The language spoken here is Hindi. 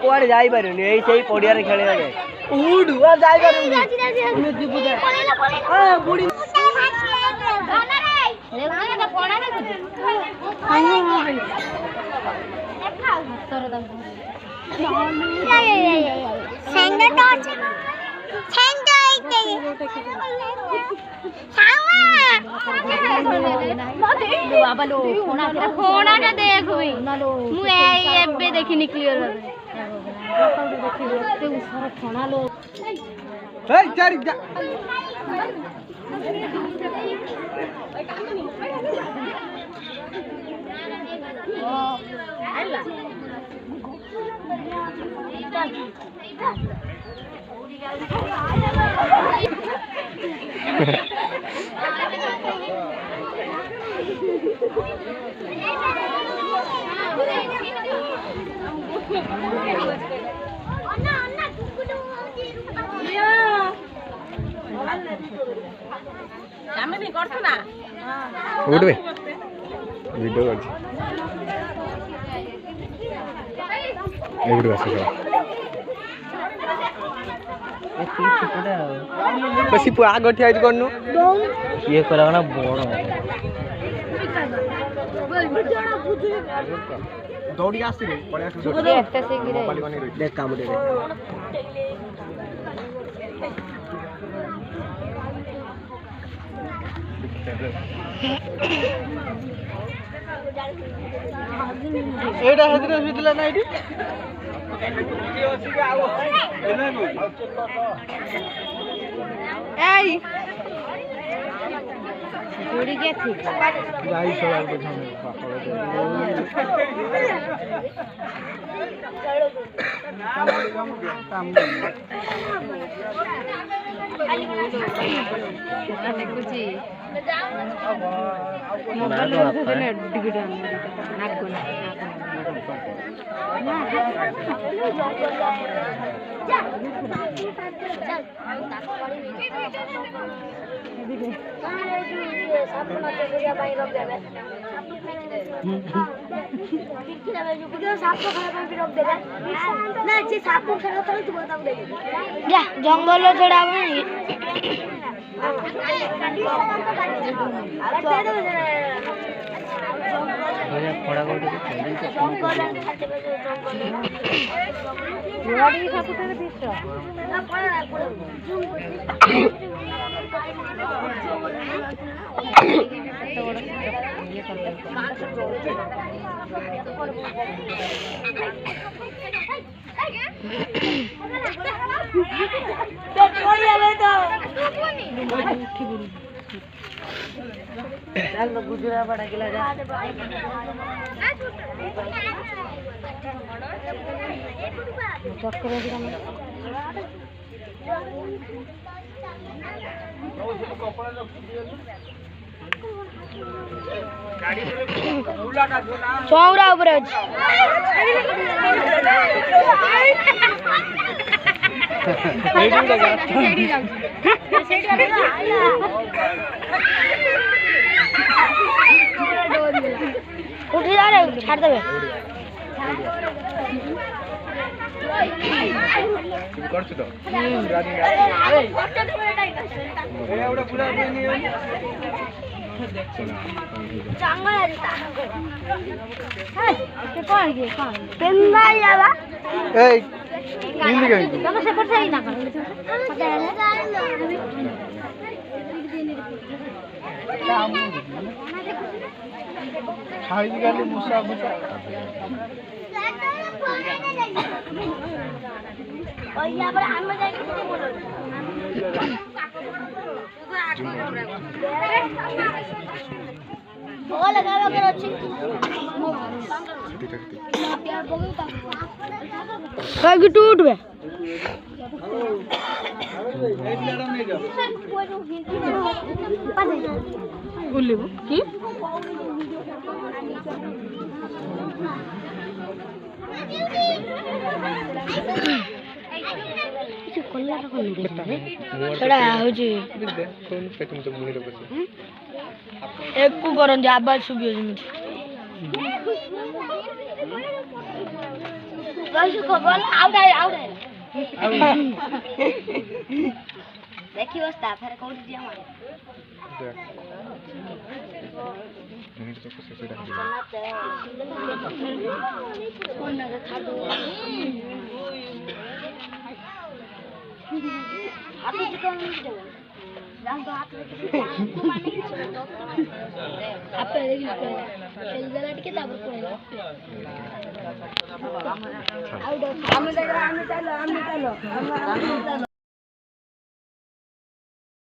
कुआड़े जाई पारुनी एई सेई पडिया रे खेले गले उड आ जाई पारुनी मैं जीबु दे हां बुडी गाना रे लेगने का पड़ा रे हां देखा तोर दम सेंगा टॉर्च सेंगा इते बाबा लो फोना ना देख होई मु एबे देखिनी क्लियर देखि एते उसर फोना लो ए चारि जा ओ आला ଆମେ ବି କରଛୁ ନା ଉଠବେ ଭିଡିଓ କରୁଛି ଏଇଠୁ ଆସେ ବେଶୀ ଆଗ ଠିଆ ହେଇଛି କରନୁ କିଏ କଲା ନା ବଡ଼ ଦୌଡ଼ିକି ଆସିରେ ପଳେଇ ଆସୁ ଦେਖ କାମ ଦେ एटा हेदरे सुतला ना एटी एई जोड़ी के थी जाई सवाल को झमे काम देखुची मोबाइल ने डिगड नाक गोना जंगल छोड़ा गुजरा बड़ा गिला जा चक्कर चौड़ा ऊपर उठी जा रहे छाड़ देवे करछु तो एवढा पुरा बनी चांगला दिसता हाय ते कोण गे कोण पेंदा यावा ए हिंदी काय तम से पड़ जाई ना खाई गले मुसा मुसा और यहां पर हम जाके कितने बोलो वो लगावा कर अच्छी কাকি টু উঠবে উল্লিব কি ସେଟା ହଉଛି ଏକୁ କରନ୍ତି ଆବାଜ ଶୁଭିବ ଯେମିତି ଦେଖିବ ତାପରେ କୋଉଠି ଯିବା ଆମେ ଚାଲ